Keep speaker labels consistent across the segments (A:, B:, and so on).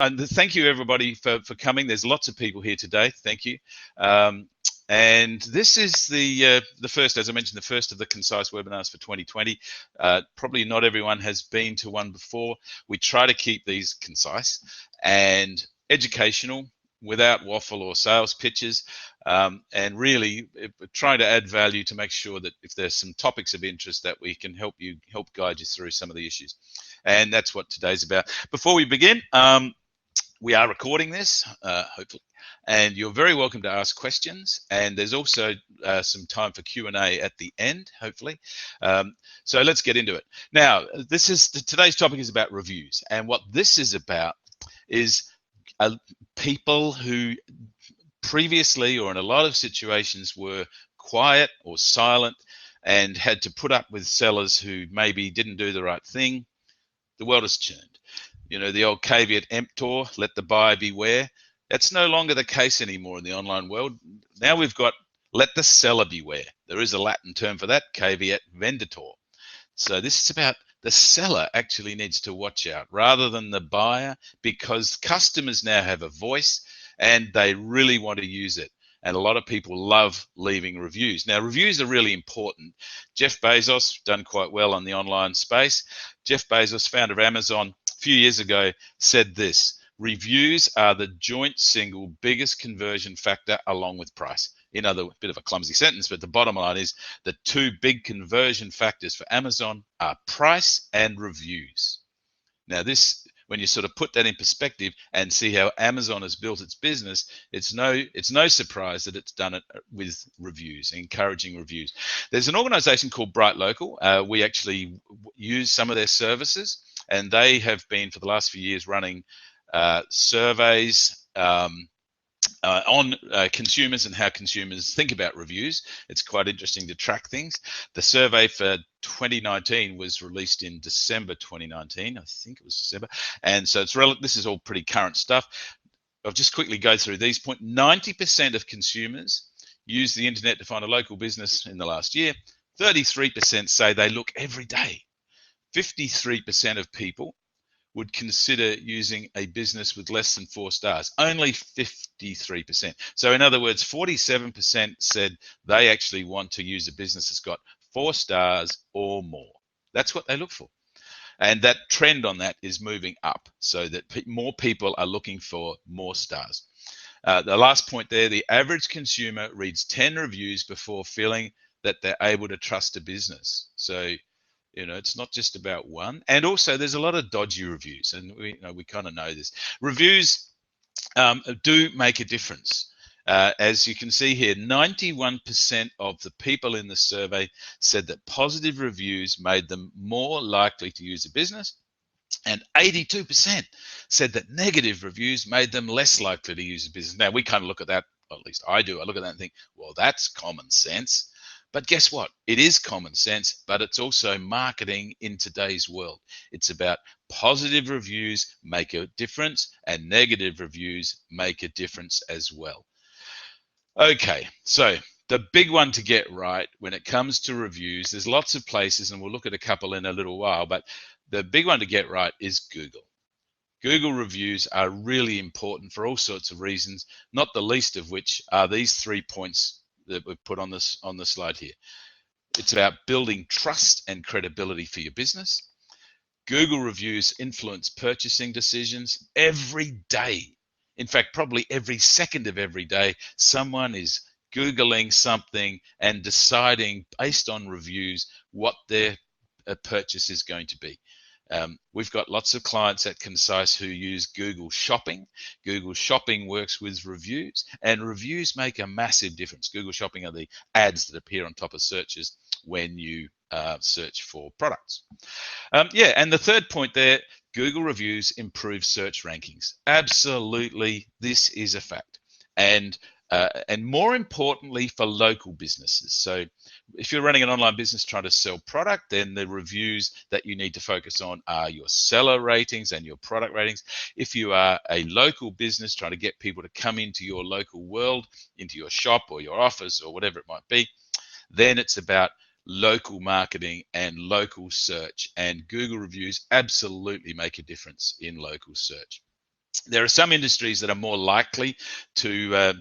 A: And thank you everybody for coming. There's lots of people here today. Thank you. And this is the first, as I mentioned, the first of the Concise webinars for 2020. Probably not everyone has been to one before. We try to keep these concise and educational, without waffle or sales pitches, and really trying to add value to make sure that if there's some topics of interest that we can help guide you through some of the issues. And that's what today's about. Before we begin, we are recording this, hopefully, and you're very welcome to ask questions. And there's also some time for Q&A at the end, hopefully. So let's get into it. Now, today's topic is about reviews, and what this is about is people who previously, or in a lot of situations, were quiet or silent and had to put up with sellers who maybe didn't do the right thing. The world has turned. You know, the old caveat emptor, let the buyer beware. That's no longer the case anymore in the online world. Now we've got let the seller beware. There is a Latin term for that, caveat venditor. So this is about the seller actually needs to watch out rather than the buyer, because customers now have a voice and they really want to use it. And a lot of people love leaving reviews. Now, reviews are really important. Jeff Bezos, done quite well on the online space. Jeff Bezos, founder of Amazon, a few years ago said this: reviews are the joint single biggest conversion factor along with price. Another bit of a clumsy sentence, but the bottom line is the two big conversion factors for Amazon are price and reviews. Now this, when you sort of put that in perspective and see how Amazon has built its business, it's no surprise that it's done it with reviews, encouraging reviews. There's an organization called Bright Local. We actually use some of their services, and they have been for the last few years running surveys on consumers and how consumers think about reviews. It's quite interesting to track things. The survey for 2019 was released in December 2019. I think it was December. And so this is all pretty current stuff. I'll just quickly go through these points. 90% of consumers use the internet to find a local business in the last year. 33% say they look every day. 53% of people would consider using a business with less than 4 stars. Only 53%. So in other words, 47% said they actually want to use a business that's got 4 stars or more. That's what they look for. And that trend on that is moving up, so that more people are looking for more stars. The last point there, the average consumer reads 10 reviews before feeling that they're able to trust a business. So you know, it's not just about one. And also there's a lot of dodgy reviews, and we kind of know this. Reviews do make a difference. As you can see here, 91% of the people in the survey said that positive reviews made them more likely to use a business, and 82% said that negative reviews made them less likely to use a business. Now, we kind of look at that, or at least I do. I look at that and think, well, that's common sense. But guess what? It is common sense, but it's also marketing in today's world. It's about positive reviews make a difference and negative reviews make a difference as well. Okay, so the big one to get right when it comes to reviews, there's lots of places, and we'll look at a couple in a little while, but the big one to get right is Google. Google reviews are really important for all sorts of reasons, not the least of which are these 3 points that we've put on the slide here. It's about building trust and credibility for your business. Google reviews influence purchasing decisions every day. In fact, probably every second of every day, someone is Googling something and deciding based on reviews what their purchase is going to be. We've got lots of clients at Concise who use Google Shopping. Google Shopping works with reviews, and reviews make a massive difference. Google Shopping are the ads that appear on top of searches when you search for products. Yeah, and the third point there, Google reviews improve search rankings. Absolutely, this is a fact. And more importantly for local businesses. So if you're running an online business trying to sell product, then the reviews that you need to focus on are your seller ratings and your product ratings. If you are a local business trying to get people to come into your local world, into your shop or your office or whatever it might be, then it's about local marketing and local search, and Google reviews absolutely make a difference in local search. There are some industries that are more likely to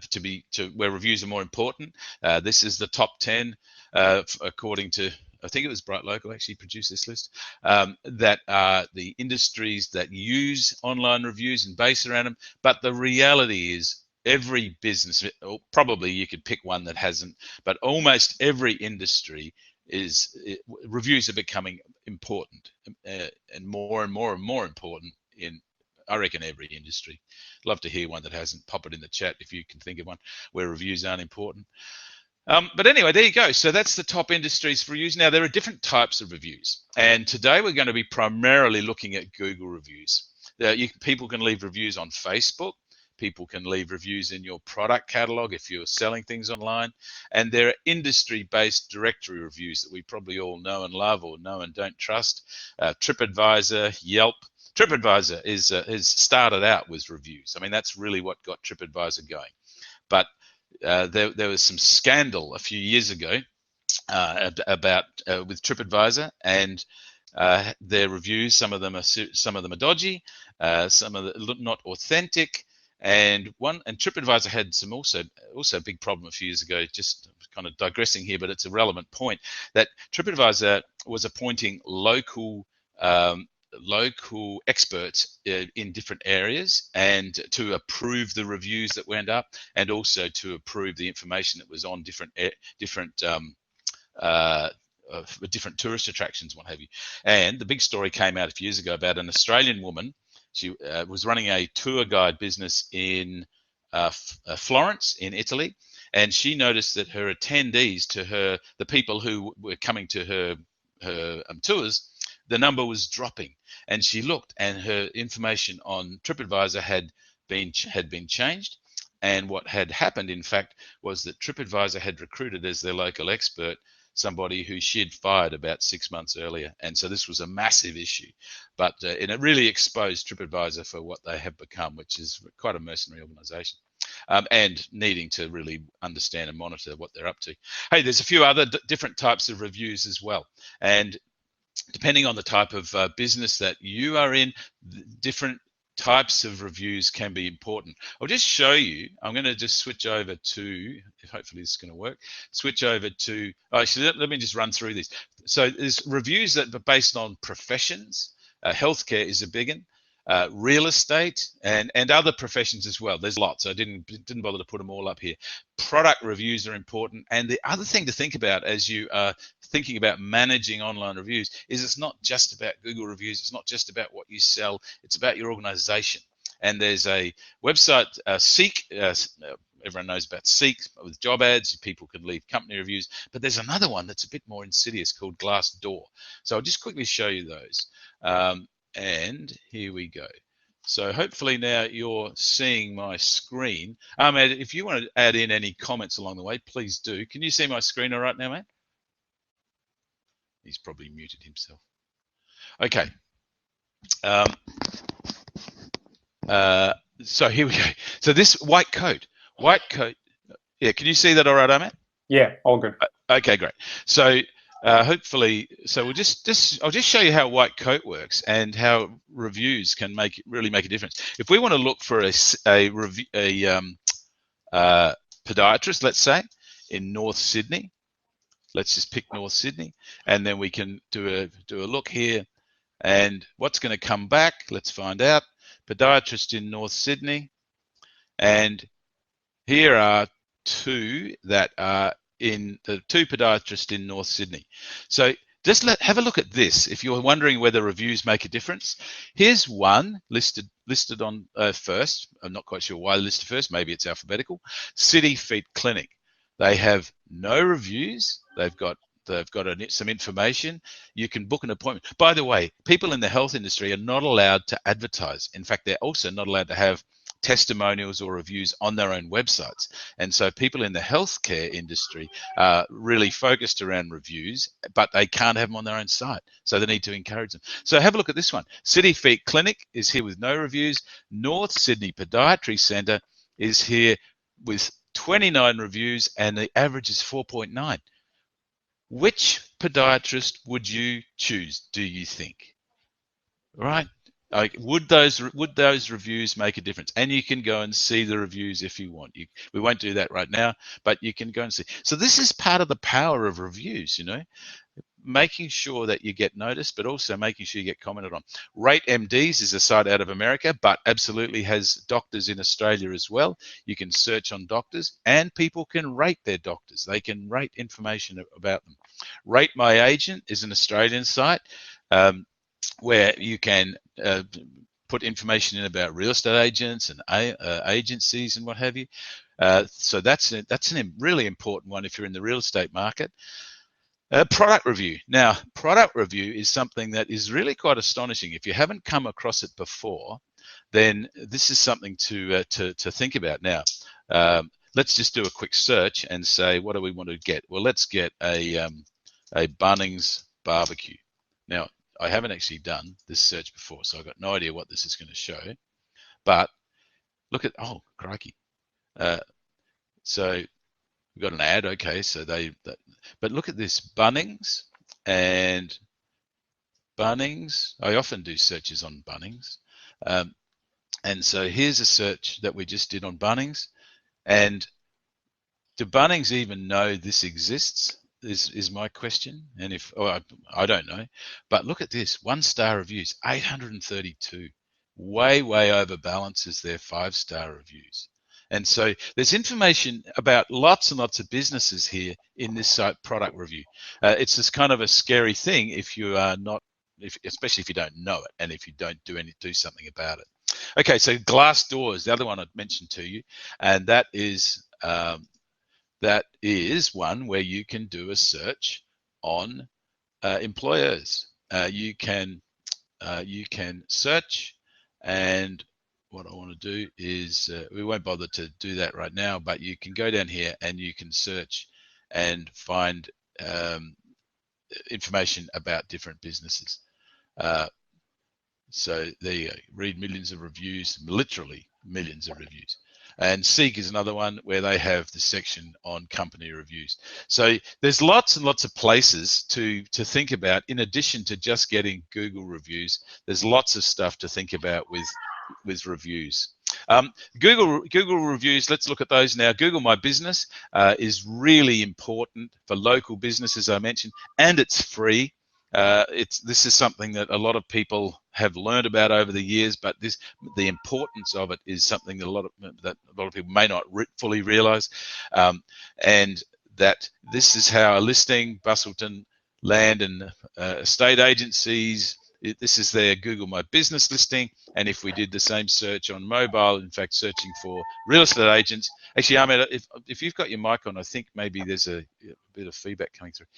A: where reviews are more important. This is the top 10 according to, I think it was Bright Local actually produced this list, that are the industries that use online reviews and base around them. But the reality is every business, or probably you could pick one that hasn't, but almost every industry reviews are becoming important, and more and more and more important in, I reckon, every industry. Love to hear one that hasn't. Pop it in the chat if you can think of one where reviews aren't important. But anyway, there you go. So that's the top industries for reviews. Now, there are different types of reviews. And today we're going to be primarily looking at Google reviews. People can leave reviews on Facebook. People can leave reviews in your product catalog if you're selling things online. And there are industry-based directory reviews that we probably all know and love, or know and don't trust. TripAdvisor, Yelp. TripAdvisor has started out with reviews. I mean, that's really what got TripAdvisor going. But there was some scandal a few years ago about with TripAdvisor and their reviews. Some of them are dodgy, some of them not authentic, and TripAdvisor had some also a big problem a few years ago. Just kind of digressing here, but it's a relevant point that TripAdvisor was appointing local experts in different areas, and to approve the reviews that went up, and also to approve the information that was on different tourist attractions, what have you. And the big story came out a few years ago about an Australian woman. She was running a tour guide business in Florence in Italy, and she noticed that her attendees, the people who were coming to her tours, the number was dropping. And she looked, and her information on TripAdvisor had been changed. And what had happened, in fact, was that TripAdvisor had recruited as their local expert somebody who she'd fired about 6 months earlier. And so this was a massive issue. But and it really exposed TripAdvisor for what they have become, which is quite a mercenary organization. And needing to really understand and monitor what they're up to. Hey, there's a few other different types of reviews as well. And depending on the type of business that you are in, different types of reviews can be important. I'll just show you. I'm going to just switch over to, hopefully this is going to work, switch over to, actually, let me just run through these. So there's reviews that are based on professions. Healthcare is a big one. Real estate and other professions as well. There's lots. I didn't bother to put them all up here. Product reviews are important. And the other thing to think about as you are thinking about managing online reviews is it's not just about Google reviews. It's not just about what you sell. It's about your organization. And there's a website, Seek. Everyone knows about Seek with job ads. People can leave company reviews. But there's another one that's a bit more insidious called Glassdoor. So I'll just quickly show you those. And here we go. So hopefully now you're seeing my screen. Ed, if you want to add in any comments along the way, please do. Can you see my screen all right now, mate? He's probably muted himself. Okay. So here we go. So this white coat. Yeah, can you see that all right, Ahmed?
B: Yeah, all good.
A: Okay, great. So hopefully, so I'll just show you how white coat works and how reviews can really make a difference. If we want to look for a podiatrist, let's say, in North Sydney, let's just pick North Sydney, and then we can do a look here, and what's going to come back? Let's find out. Podiatrist in North Sydney, and here are two that are in the two podiatrists in North Sydney. So just have a look at this. If you're wondering whether reviews make a difference, here's one listed on first. I'm not quite sure why listed first. Maybe it's alphabetical. City Feet Clinic. They have no reviews. They've got some information. You can book an appointment. By the way, people in the health industry are not allowed to advertise. In fact, they're also not allowed to have testimonials or reviews on their own websites. And so people in the healthcare industry are really focused around reviews, but they can't have them on their own site. So they need to encourage them. So have a look at this one. City Feet Clinic is here with no reviews. North Sydney Podiatry Centre is here with 29 reviews, and the average is 4.9. Which podiatrist would you choose, do you think? Right? Would those reviews make a difference? And you can go and see the reviews if you want. We won't do that right now, but you can go and see. So this is part of the power of reviews, making sure that you get noticed, but also making sure you get commented on. Rate MDs is a site out of America, but absolutely has doctors in Australia as well. You can search on doctors, and people can rate their doctors. They can rate information about them. Rate My Agent is an Australian site where you can put information in about real estate agents and agencies and what have you. So that's a really important one if you're in the real estate market. Product review. Now, product review is something that is really quite astonishing. If you haven't come across it before, then this is something to think about. Now, let's just do a quick search and say, what do we want to get? Well, let's get a Bunnings barbecue. Now, I haven't actually done this search before, so I've got no idea what this is going to show. But look at, oh, crikey. So we've got an ad, okay, so but look at this, Bunnings, and Bunnings, I often do searches on Bunnings. And so here's a search that we just did on Bunnings. And do Bunnings even know this exists? Is my question. And if I don't know, but look at this, 1-star reviews, 832, way overbalances their 5-star reviews. And so there's information about lots and lots of businesses here in this site, product review. It's just kind of a scary thing if you are not, especially if you don't know it and if you don't do something about it. Okay, so Glassdoor is the other one I'd mentioned to you, and that is one where you can do a search on employers. You can search, and what I want to do is we won't bother to do that right now, but you can go down here and you can search and find information about different businesses. So there you go. Read millions of reviews, literally millions of reviews. And Seek is another one where they have the section on company reviews. So there's lots and lots of places to think about. In addition to just getting Google reviews, there's lots of stuff to think about with reviews. Google reviews, let's look at those now. Google My Business is really important for local businesses, I mentioned, and it's free. This is something that a lot of people have learned about over the years, but the importance of it is something that a lot of people may not fully realize, and that this is how a listing, Bustleton Land and Estate Agencies, this is their Google My Business listing, and if we did the same search on mobile, in fact searching for real estate agents, actually Ahmed, if you've got your mic on, I think maybe there's a bit of feedback coming through.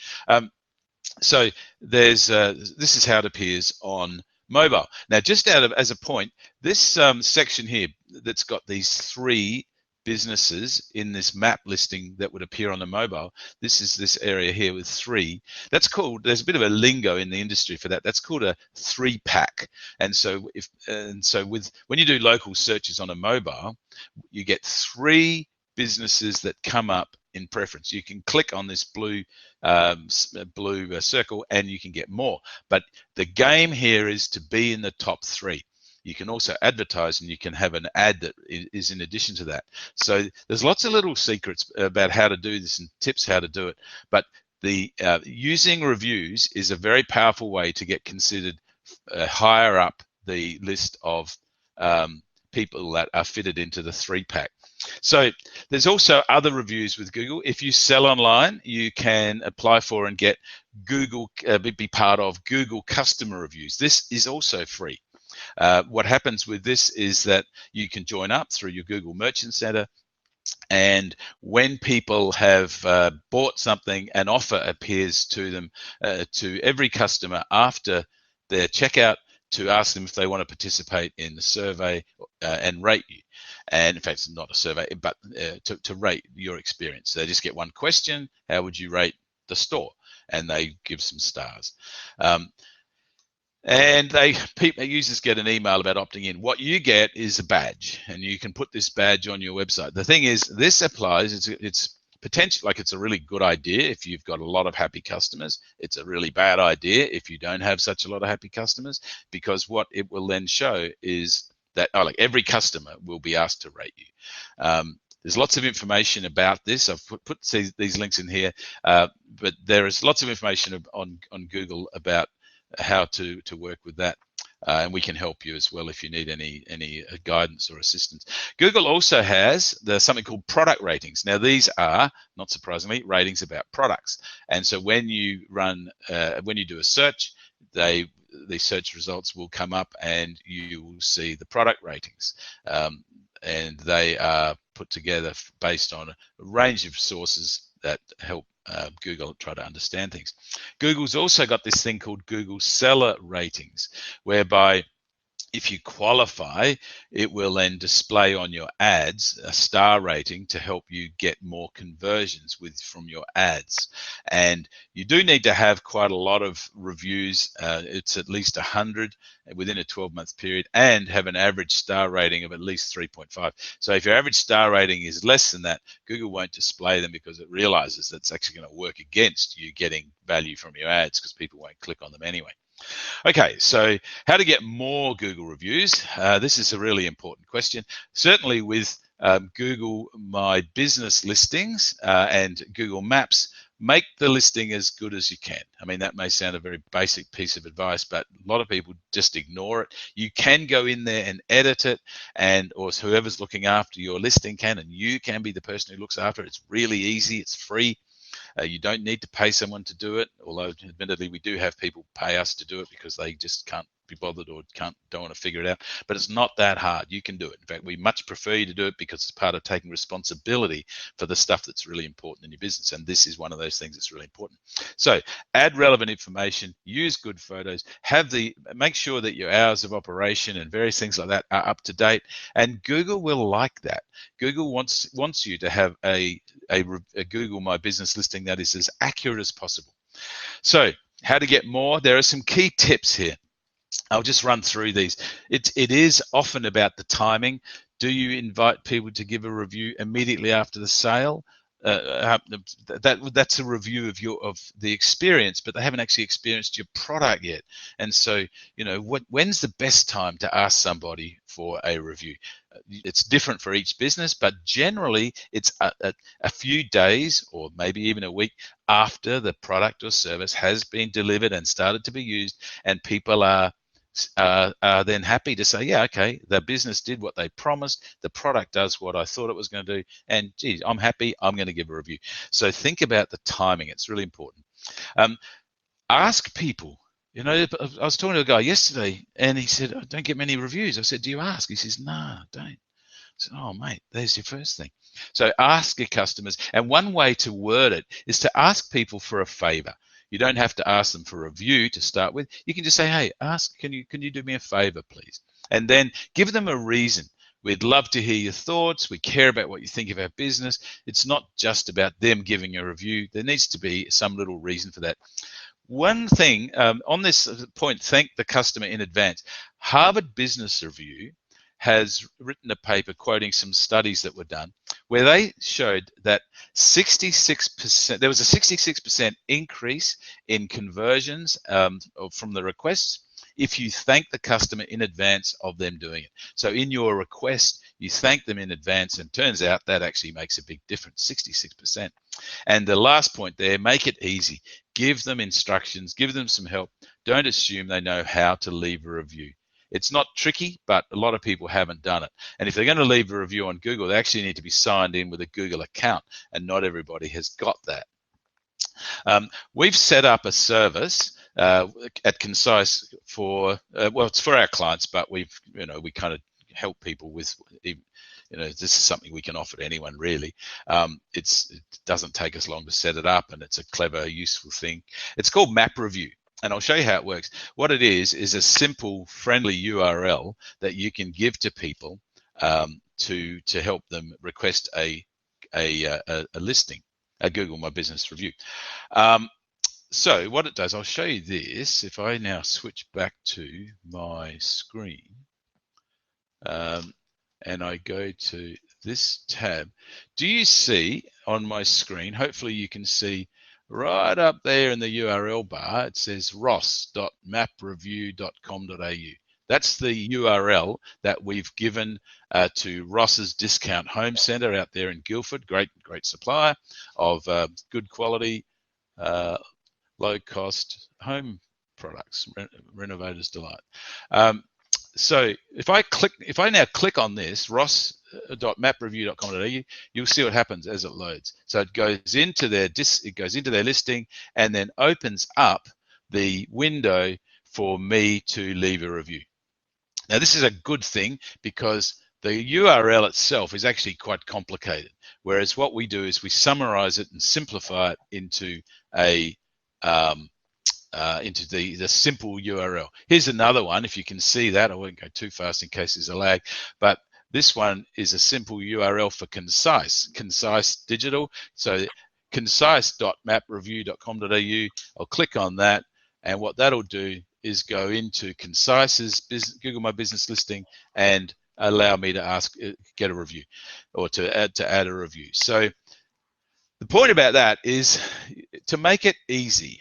A: So there's this is how it appears on mobile. Now, just as a point, this section here that's got these 3 businesses in this map listing that would appear on the mobile, this is this area here with 3. That's called, there's a bit of a lingo in the industry for that. That's called a 3-pack. And so when you do local searches on a mobile, you get 3 businesses that come up in preference. You can click on this blue circle and you can get more, but the game here is to be in the top 3. You can also advertise and you can have an ad that is in addition to that. So there's lots of little secrets about how to do this and tips how to do it, but the using reviews is a very powerful way to get considered higher up the list of people that are fitted into the 3-pack. So there's also other reviews with Google. If you sell online, you can apply for and get Google, be part of Google customer reviews. This is also free. What happens with this is that you can join up through your Google Merchant Center, and when people have bought something, an offer appears to them, to every customer after their checkout, to ask them if they want to participate in the survey and rate you. And in fact, it's not a survey, but to rate your experience. They just get one question: how would you rate the store? And they give some stars. And users get an email about opting in. What you get is a badge, and you can put this badge on your website. The thing is, this applies, it's potential, like it's a really good idea if you've got a lot of happy customers. It's a really bad idea if you don't have such a lot of happy customers, because what it will then show is that like every customer will be asked to rate you. There's lots of information about this. I've put these links in here, but there is lots of information on Google about how to work with that. And we can help you as well if you need any guidance or assistance. Google also has something called product ratings. Now these are, not surprisingly, ratings about products. And so when you do a search, the search results will come up and you will see the product ratings. And they are put together based on a range of sources that help Google try to understand things. Google's also got this thing called Google Seller Ratings, whereby if you qualify, it will then display on your ads a star rating to help you get more conversions from your ads. And you do need to have quite a lot of reviews. It's at least 100 within a 12-month period, and have an average star rating of at least 3.5. So if your average star rating is less than that, Google won't display them because it realizes that it's actually going to work against you getting value from your ads, because people won't click on them anyway. Okay, so how to get more Google reviews? This is a really important question. Certainly with Google My Business listings and Google Maps, make the listing as good as you can. I mean, that may sound a very basic piece of advice, but a lot of people just ignore it. You can go in there and edit it, or whoever's looking after your listing can, and you can be the person who looks after it. It's really easy, it's free. You don't need to pay someone to do it, although admittedly we do have people pay us to do it because they just can't be bothered or don't want to figure it out. But it's not that hard. You can do it. In fact, we much prefer you to do it because it's part of taking responsibility for the stuff that's really important in your business. And this is one of those things that's really important. So add relevant information, use good photos, make sure that your hours of operation and various things like that are up to date. And Google will like that. Google wants you to have a Google My Business listing that is as accurate as possible. So how to get more? There are some key tips here. I'll just run through these. It is often about the timing. Do you invite people to give a review immediately after the sale? That's a review of the experience, but they haven't actually experienced your product yet. And so, when's the best time to ask somebody for a review? It's different for each business, but generally it's a few days or maybe even a week after the product or service has been delivered and started to be used, and people are then happy to say, yeah, okay, the business did what they promised, the product does what I thought it was going to do, and geez, I'm happy, I'm going to give a review. So think about the timing. It's really important. Ask people. I was talking to a guy yesterday and he said, I don't get many reviews. I said, do you ask? He says, no, I don't. I said, oh, mate, there's your first thing. So ask your customers. And one way to word it is to ask people for a favor. You don't have to ask them for a review to start with. You can just say, hey, can you do me a favor, please? And then give them a reason. We'd love to hear your thoughts. We care about what you think of our business. It's not just about them giving a review. There needs to be some little reason for that. One thing on this point, thank the customer in advance. Harvard Business Review has written a paper quoting some studies that were done where they showed that 66%, there was a 66% increase in conversions from the requests if you thank the customer in advance of them doing it. So in your request, you thank them in advance, and turns out that actually makes a big difference, 66%. And the last point there, make it easy. Give them instructions, give them some help. Don't assume they know how to leave a review. It's not tricky, but a lot of people haven't done it. And if they're going to leave a review on Google, they actually need to be signed in with a Google account, and not everybody has got that. We've set up a service at Concise for, well, it's for our clients, but we kind of help people with, this is something we can offer to anyone really. It doesn't take us long to set it up, and it's a clever, useful thing. It's called Map Review. And I'll show you how it works. What it is a simple, friendly URL that you can give to people to help them request a listing, a Google My Business review. So what it does, I'll show you this. If I now switch back to my screen and I go to this tab, do you see on my screen, hopefully you can see right up there in the URL bar, it says ross.mapreview.com.au. That's the URL that we've given to Ross's Discount Home Centre out there in Guildford. Great supplier of good quality, low cost home products, Renovators Delight. So if I now click on this, ross.mapreview.com.au, you'll see what happens as it loads. So it goes into their listing and then opens up the window for me to leave a review. Now this is a good thing because the URL itself is actually quite complicated, whereas what we do is we summarize it and simplify it into a into the simple URL. Here's another one. If you can see that, I won't go too fast in case there's a lag, but this one is a simple URL for Concise Digital. So concise.mapreview.com.au. I'll click on that, and what that'll do is go into Concise's Google My Business listing and allow me to get a review, or to add a review. So the point about that is to make it easy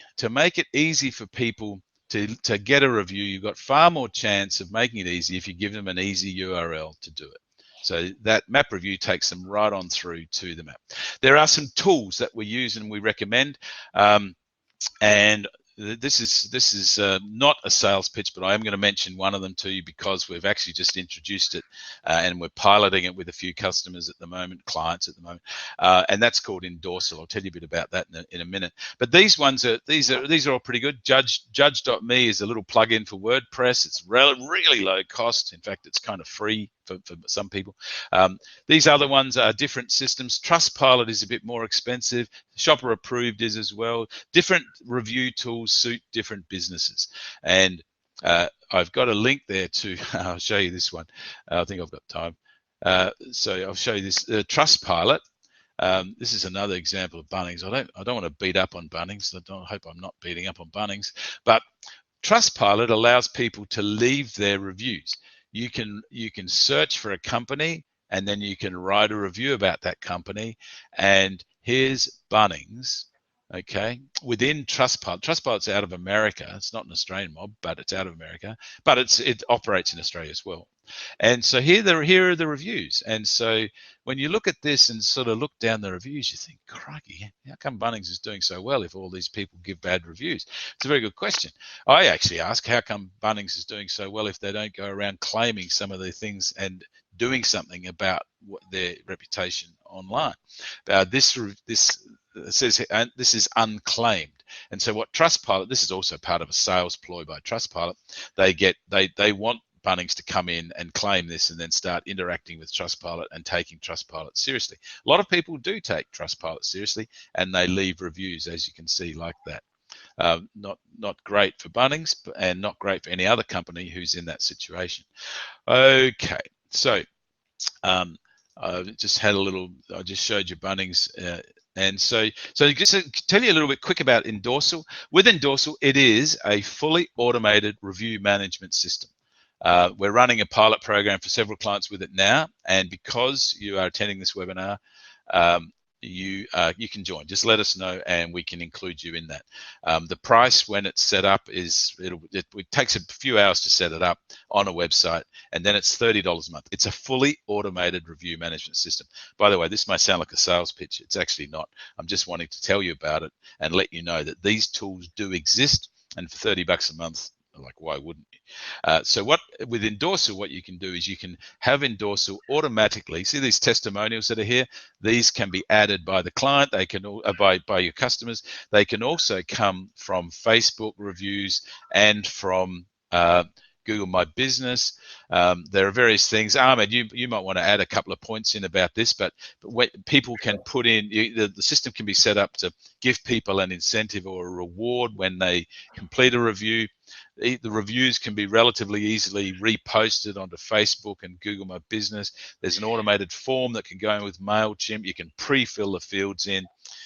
A: for people to get a review. You've got far more chance of making it easy if you give them an easy URL to do it. So that map review takes them right on through to the map. There are some tools that we use and we recommend, and this is not a sales pitch, but I am going to mention one of them to you because we've actually just introduced it and we're piloting it with a few customers at the moment, clients at the moment, and that's called Endorsal. I'll tell you a bit about that in a minute. But these are all pretty good. Judge.me is a little plugin for WordPress. It's really low cost. In fact, it's kind of free for some people. These other ones are different systems. Trustpilot is a bit more expensive. Shopper Approved is as well. Different review tools suit different businesses. And I've got a link there to, I'll show you this one. I think I've got time. So I'll show you this Trustpilot. This is another example of Bunnings. I don't want to beat up on Bunnings. I hope I'm not beating up on Bunnings. But Trustpilot allows people to leave their reviews. You can search for a company and then you can write a review about that company. And here's Bunnings, okay, within Trustpilot. Trustpilot's out of America. It's not an Australian mob, but it's out of America. But it operates in Australia as well. And so here are the reviews. And so when you look at this and sort of look down the reviews, you think, crikey, how come Bunnings is doing so well if all these people give bad reviews? It's a very good question. I actually ask, how come Bunnings is doing so well if they don't go around claiming some of the things and doing something about their reputation online? This says this is unclaimed. And so what Trustpilot, this is also part of a sales ploy by Trustpilot, they want Bunnings to come in and claim this and then start interacting with Trustpilot and taking Trustpilot seriously. A lot of people do take Trustpilot seriously and they leave reviews, as you can see, like that. Not great for Bunnings and not great for any other company who's in that situation. Okay, so I just showed you Bunnings. And so just to tell you a little bit quick about Endorsal. With Endorsal, it is a fully automated review management system. We're running a pilot program for several clients with it now, and because you are attending this webinar, you can join. Just let us know and we can include you in that. The price when it's set up is, it takes a few hours to set it up on a website, and then it's $30 a month. It's a fully automated review management system. By the way, this might sound like a sales pitch. It's actually not. I'm just wanting to tell you about it and let you know that these tools do exist, and for $30 a month, like, why wouldn't you? So with Endorsal, what you can do is you can have Endorsal automatically. See these testimonials that are here? These can be added by the client. They can by your customers. They can also come from Facebook reviews and from Google My Business. There are various things. Ahmed, you might want to add a couple of points in about this, but people can put in, the system can be set up to give people an incentive or a reward when they complete a review. The reviews can be relatively easily reposted onto Facebook and Google My Business. There's an automated form that can go in with MailChimp. You can pre-fill the fields in.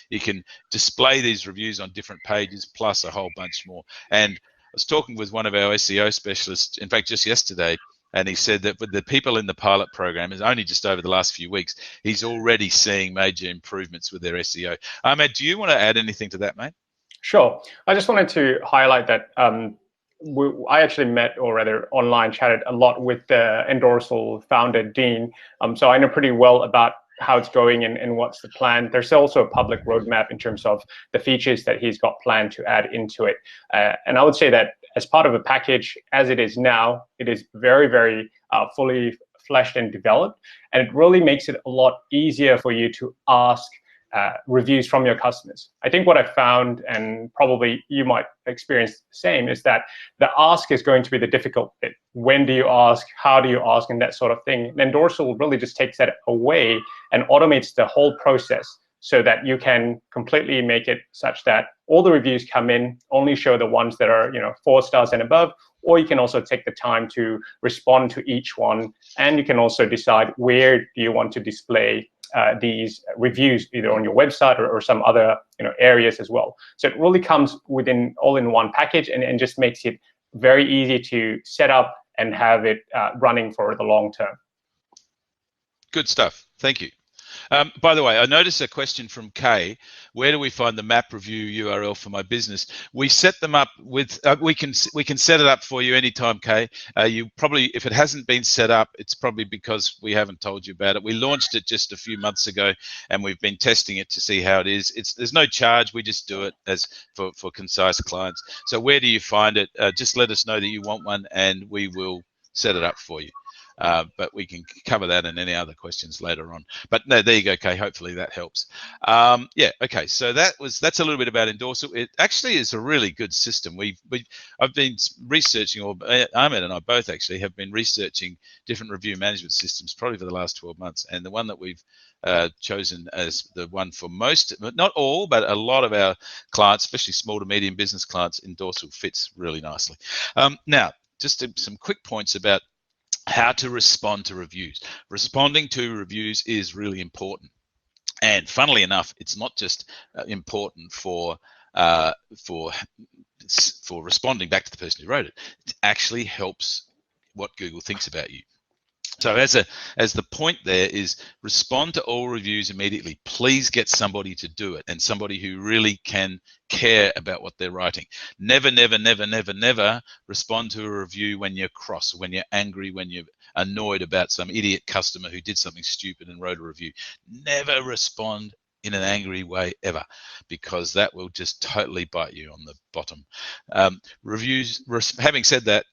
A: You can display these reviews on different pages, plus a whole bunch more. And I was talking with one of our SEO specialists, in fact, just yesterday, And he said that with the people in the pilot program, is only just over the last few weeks, he's already seeing major improvements with their SEO. Ahmed, do you want to add anything to that, mate?
B: Sure. I just wanted to highlight that I actually met, or rather online chatted a lot with the Endorsal founder, Dean. So I know pretty well about how it's going and what's the plan. There's also a public roadmap in terms of the features that he's got planned to add into it. And I would say that as part of a package, as it is now, it is very, very fully fleshed and developed. And it really makes it a lot easier for you to ask reviews from your customers. I think what I found, and probably you might experience the same, is that the ask is going to be the difficult bit. When do you ask? How do you ask? And that sort of thing. And Endorsal really just takes that away and automates the whole process so that you can completely make it such that all the reviews come in, only show the ones that are 4 stars and above, or you can also take the time to respond to each one. And you can also decide where do you want to display these reviews, either on your website or some other areas as well. So it really comes within all in one package, and just makes it very easy to set up and have it running for the long term.
A: Good stuff. Thank you. By the way, I noticed a question from Kay. Where do we find the map review URL for my business? We set them up with. We can set it up for you anytime, Kay. You probably, if it hasn't been set up, it's probably because we haven't told you about it. We launched it just a few months ago, and we've been testing it to see how it is. There's no charge. We just do it as for Concise clients. So where do you find it? Just let us know that you want one, and we will set it up for you. But we can cover that and any other questions later on. But no, there you go, Kay. Hopefully that helps. Yeah, okay. So that's a little bit about Endorsal. It actually is a really good system. I've been researching, or Ahmed and I both actually have been researching different review management systems probably for the last 12 months. And the one that we've chosen as the one for most, not all, but a lot of our clients, especially small to medium business clients, Endorsal fits really nicely. Now, just some quick points about how to respond to reviews. Responding to reviews is really important. And funnily enough, it's not just important for responding back to the person who wrote it. It actually helps what Google thinks about you. So as the point there is, respond to all reviews immediately. Please get somebody to do it, and somebody who really can care about what they're writing. Never, never, never, never, never respond to a review when you're cross, when you're angry, when you're annoyed about some idiot customer who did something stupid and wrote a review. Never respond in an angry way ever, because that will just totally bite you on the bottom. Having said that,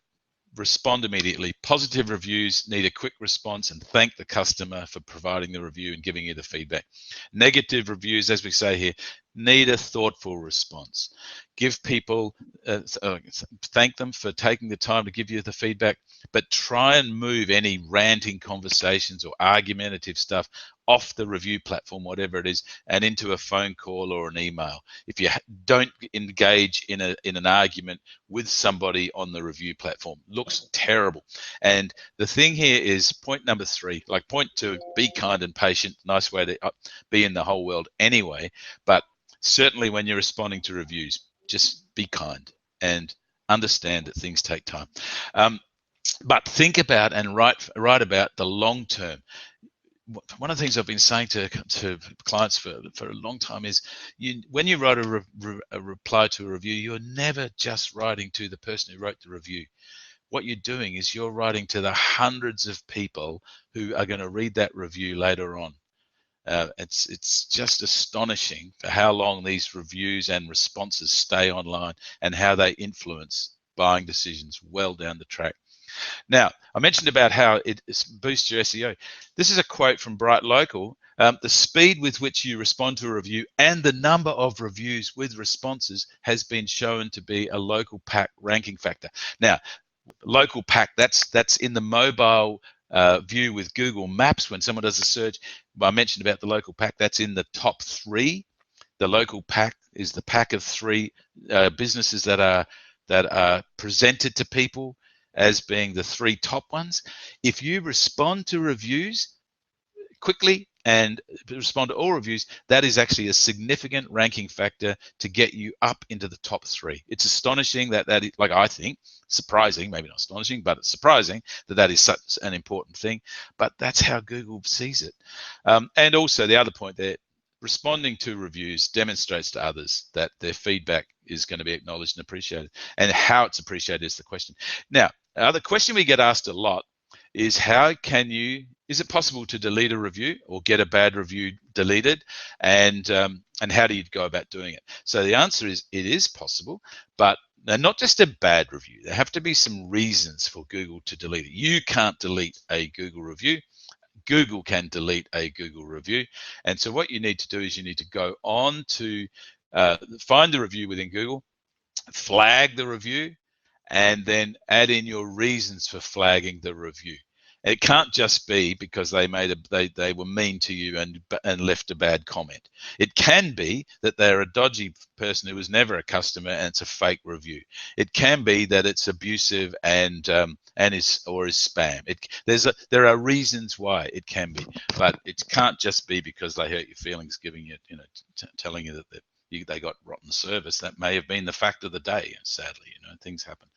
A: respond immediately. Positive reviews need a quick response and thank the customer for providing the review and giving you the feedback. Negative reviews, as we say here, need a thoughtful response. Give people, thank them for taking the time to give you the feedback, but try and move any ranting conversations or argumentative stuff off the review platform, whatever it is, and into a phone call or an email. If you don't engage in an argument with somebody on the review platform, looks terrible. And the thing here is point number 3, like point 2, be kind and patient, nice way to be in the whole world anyway, but certainly when you're responding to reviews, just be kind and understand that things take time. But think about and write about the long term. One of the things I've been saying to clients for a long time is, when you write a reply to a review, you're never just writing to the person who wrote the review. What you're doing is you're writing to the hundreds of people who are going to read that review later on. It's just astonishing for how long these reviews and responses stay online and how they influence buying decisions well down the track. Now, I mentioned about how it boosts your SEO. This is a quote from Bright Local. The speed with which you respond to a review and the number of reviews with responses has been shown to be a local pack ranking factor. Now, local pack, that's in the mobile view with Google Maps. When someone does a search, I mentioned about the local pack, that's in the top 3. The local pack is the pack of 3 businesses that are presented to people as being the 3 top ones. If you respond to reviews quickly and respond to all reviews, that is actually a significant ranking factor to get you up into the top 3. It's astonishing that is, like, I think, surprising, maybe not astonishing, but it's surprising that is such an important thing. But that's how Google sees it. And also the other point there, responding to reviews demonstrates to others that their feedback is going to be acknowledged and appreciated. And how it's appreciated is the question. Now, the question we get asked a lot is is it possible to delete a review or get a bad review deleted, and how do you go about doing it? So the answer is it is possible, but not just a bad review. There have to be some reasons for Google to delete it. You can't delete a Google review. Google can delete a Google review. And so what you need to do is you need to go on to find the review within Google, flag the review, and then add in your reasons for flagging the review. It can't just be because they were mean to you and left a bad comment. It can be that they're a dodgy person who was never a customer and it's a fake review. It can be that it's abusive and is spam. There are reasons why it can be, but it can't just be because they hurt your feelings, giving you, telling you that they got rotten service. That may have been the fact of the day. Sadly, things happen.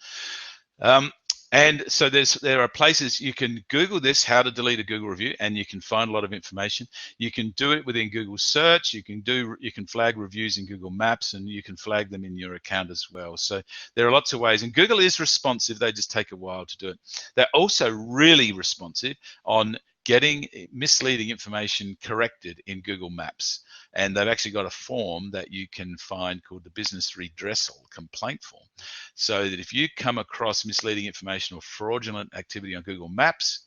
A: And so there are places you can Google this, how to delete a Google review, and you can find a lot of information. You can do it within Google Search. You can flag reviews in Google Maps, and you can flag them in your account as well. So there are lots of ways, and Google is responsive. They just take a while to do it. They're also really responsive on getting misleading information corrected in Google Maps. And they've actually got a form that you can find called the Business Redressal Complaint Form. So that if you come across misleading information or fraudulent activity on Google Maps,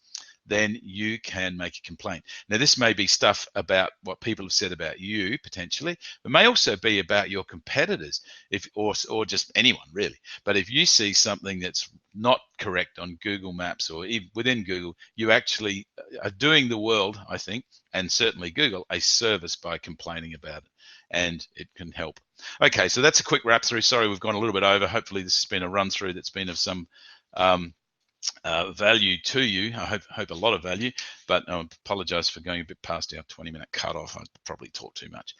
A: then you can make a complaint. Now, this may be stuff about what people have said about you, potentially. It may also be about your competitors, or just anyone, really. But if you see something that's not correct on Google Maps or even within Google, you actually are doing the world, I think, and certainly Google, a service by complaining about it, and it can help. Okay, so that's a quick wrap through. Sorry, we've gone a little bit over. Hopefully this has been a run through that's been of some value to you. I hope a lot of value, but I apologize for going a bit past our 20-minute cutoff. I probably talked too much.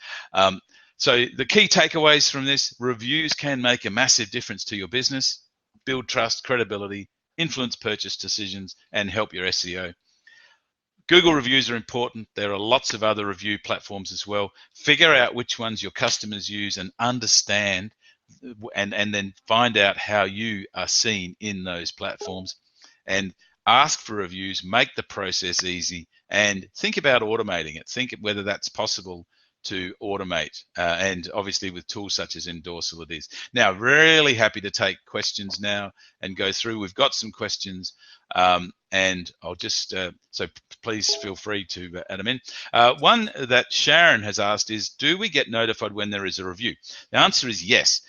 A: So the key takeaways from this: reviews can make a massive difference to your business, build trust, credibility, influence purchase decisions, and help your SEO. Google reviews are important. There are lots of other review platforms as well. Figure out which ones your customers use and understand, and then find out how you are seen in those platforms, and ask for reviews, make the process easy, and think about automating it. Think whether that's possible to automate, and obviously with tools such as Endorsal it is. Now, really happy to take questions now and go through. We've got some questions, and I'll just, so please feel free to add them in. One that Sharon has asked is, do we get notified when there is a review? The answer is yes.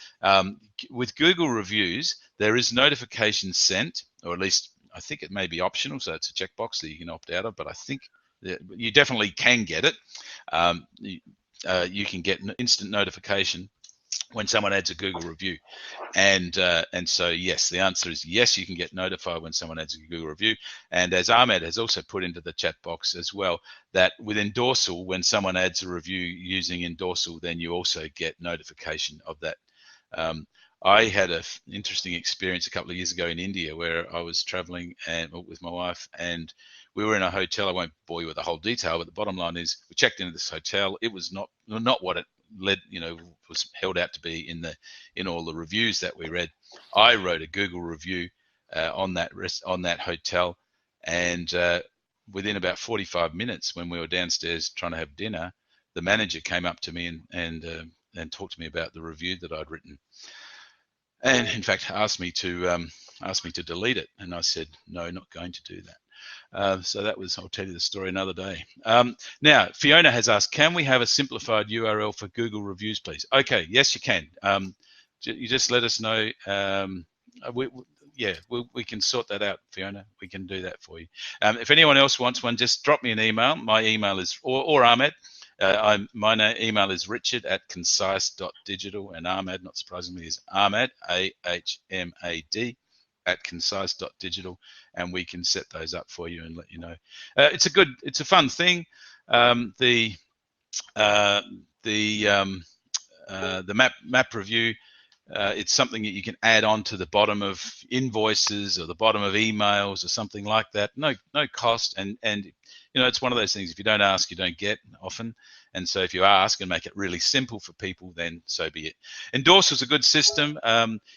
A: With Google reviews, there is notification sent, or at least I think it may be optional, so it's a checkbox that you can opt out of, but I think you definitely can get it. You can get an instant notification when someone adds a Google review, and so yes, the answer is yes. You can get notified when someone adds a Google review, and as Ahmed has also put into the chat box as well, that with Endorsal, when someone adds a review using Endorsal, then you also get notification of that. I had an interesting experience a couple of years ago in India where I was traveling with my wife, and we were in a hotel. I won't bore you with the whole detail, but the bottom line is we checked into this hotel. It was not what it was held out to be in all the reviews that we read. I wrote a Google review on that hotel, and within about 45 minutes, when we were downstairs trying to have dinner, the manager came up to me and talked to me about the review that I'd written, and in fact asked me to delete it, and I said no, not going to do that. So that was, I'll tell you the story another day. Now, Fiona has asked, can we have a simplified URL for Google reviews, please? Okay, yes, you can. You just let us know. We can sort that out, Fiona. We can do that for you. If anyone else wants one, just drop me an email. My email is, or Ahmed. My email is richard@concise.digital, and Ahmed, not surprisingly, is Ahmed, AHMAD, @concise.digital, and we can set those up for you and let you know. It's a fun thing. the map review. It's something that you can add on to the bottom of invoices or the bottom of emails or something like that. No cost, and you know, it's one of those things. If you don't ask, you don't get often. And so if you ask and make it really simple for people, then so be it. Endorse is a good system.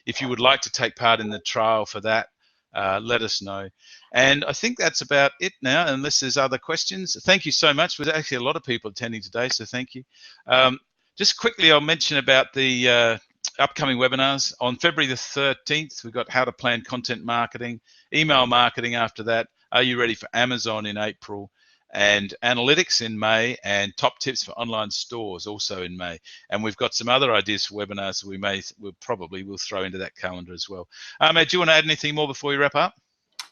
A: If you would like to take part in the trial for that, let us know. And I think that's about it now, unless there's other questions. Thank you so much. There's actually a lot of people attending today, so thank you. Just quickly, I'll mention about the upcoming webinars. On February the 13th, we've got how to plan content marketing, email marketing after that, are you ready for Amazon in April, and analytics in May, and top tips for online stores also in May. And we've got some other ideas for webinars that we'll probably throw into that calendar as well. Ahmed, do you want to add anything more before we wrap up?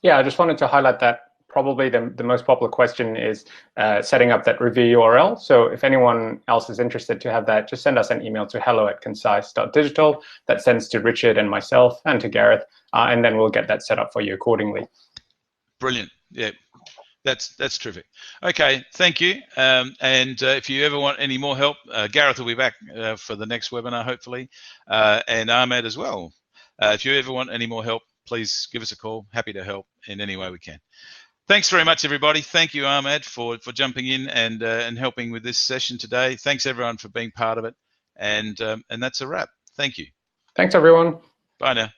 B: Yeah, I just wanted to highlight that probably the most popular question is setting up that review URL. So if anyone else is interested to have that, just send us an email to hello@concise.digital. That sends to Richard and myself and to Gareth, and then we'll get that set up for you accordingly.
A: Brilliant. Yeah, that's terrific. Okay, thank you. If you ever want any more help, Gareth will be back for the next webinar, hopefully, and Ahmed as well. If you ever want any more help, please give us a call. Happy to help in any way we can. Thanks very much, everybody. Thank you, Ahmed, for jumping in and helping with this session today. Thanks, everyone, for being part of it. And that's a wrap. Thank you.
B: Thanks, everyone.
A: Bye now.